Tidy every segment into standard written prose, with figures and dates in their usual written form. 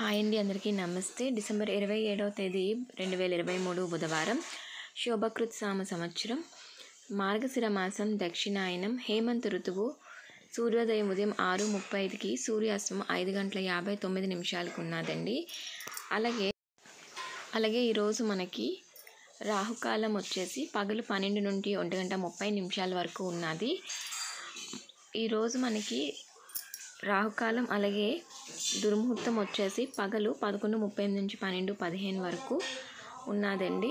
Hi అండి, అందరికీ నమస్తే. డిసెంబర్ 27వ తేదీ 2023 బుధవారం, శోభకృత్ సామ సంవత్సరం, మార్గశిర మాసం, దక్షిణాయనం, హేమంత ఋతువు. సూర్యోదయం ఉదయం 6:35కి, సూర్యాస్తమం 5:59 ఉన్నదండి. అలాగే ఈరోజు మనకి రాహుకాలం వచ్చేసి పగలు 12 నుండి 1:30 వరకు ఉన్నది. ఈరోజు మనకి రాహుకాలం అలాగే దుర్ముహూర్తం వచ్చేసి పగలు 11:30 నుంచి 12:15 వరకు ఉన్నదండి.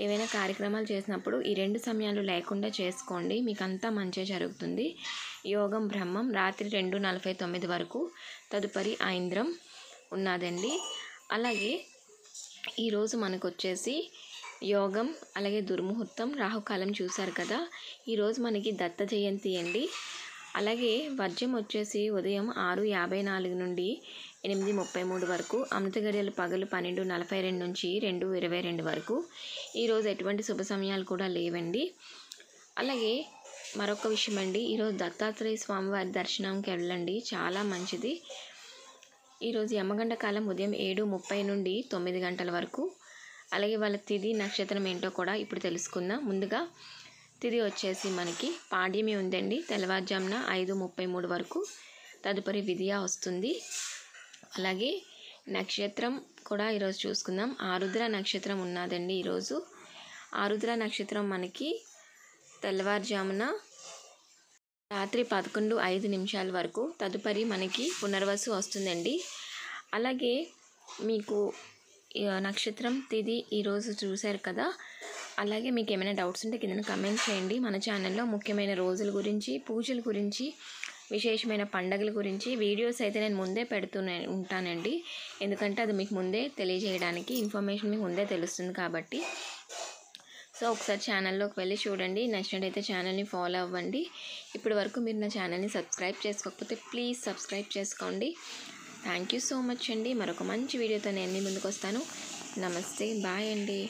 ఏవైనా కార్యక్రమాలు చేసినప్పుడు ఈ రెండు సమయాలు లేకుండా చేసుకోండి, మీకు అంతా మంచి జరుగుతుంది. యోగం బ్రహ్మం రాత్రి 2:49 వరకు, తదుపరి ఐంద్రం ఉన్నదండి. అలాగే ఈరోజు మనకు వచ్చేసి యోగం అలాగే దుర్ముహూర్తం రాహుకాలం చూశారు కదా. ఈరోజు మనకి దత్త జయంతి అండి. అలాగే వర్జ్యం వచ్చేసి ఉదయం 6:54 నుండి 8:33 వరకు, అమృత గడియలు పగలు 12:42 నుంచి 2:22 వరకు. ఈరోజు ఎటువంటి శుభ సమయాలు కూడా లేవండి. అలాగే మరొక విషయం అండి, ఈరోజు దత్తాత్రేయ స్వామివారి దర్శనంకి వెళ్ళండి, చాలా మంచిది. ఈరోజు యమగండ కాలం ఉదయం 7:30 నుండి 9 గంటల వరకు. అలాగే వాళ్ళ తిథి నక్షత్రం ఏంటో కూడా ఇప్పుడు తెలుసుకుందాం. ముందుగా తిథి వచ్చేసి మనకి పాడ్యమి ఉందండి, తెల్లవారుజామున 5:33 వరకు, తదుపరి విధియ వస్తుంది. అలాగే నక్షత్రం కూడా ఈరోజు చూసుకుందాం. ఆరుద్ర నక్షత్రం ఉన్నదండి. ఈరోజు ఆరుద్ర నక్షత్రం మనకి తెల్లవారుజామున రాత్రి 11:05 వరకు, తదుపరి మనకి పునర్వసు వస్తుందండి. అలాగే మీకు నక్షత్రం తిథి ఈరోజు చూశారు కదా. అలాగే మీకు ఏమైనా డౌట్స్ ఉంటే కింద కమెంట్ చేయండి. మన ఛానల్లో ముఖ్యమైన రోజుల గురించి, పూజల గురించి, విశేషమైన పండగల గురించి వీడియోస్ అయితే నేను ముందే ఉంటానండి. ఎందుకంటే అది మీకు ముందే తెలియజేయడానికి, ఇన్ఫర్మేషన్ మీకు ముందే తెలుస్తుంది కాబట్టి. సో ఒకసారి ఛానల్లోకి వెళ్ళి చూడండి, నచ్చినట్టయితే ఛానల్ని ఫాలో అవ్వండి. ఇప్పటి వరకు మీరు నా ఛానల్ని సబ్స్క్రైబ్ చేసుకోకపోతే ప్లీజ్ సబ్స్క్రైబ్ చేసుకోండి. థ్యాంక్ యూ సో మచ్ అండి. మరొక మంచి వీడియోతో నేను ముందుకు వస్తాను. నమస్తే, బాయ్ అండి.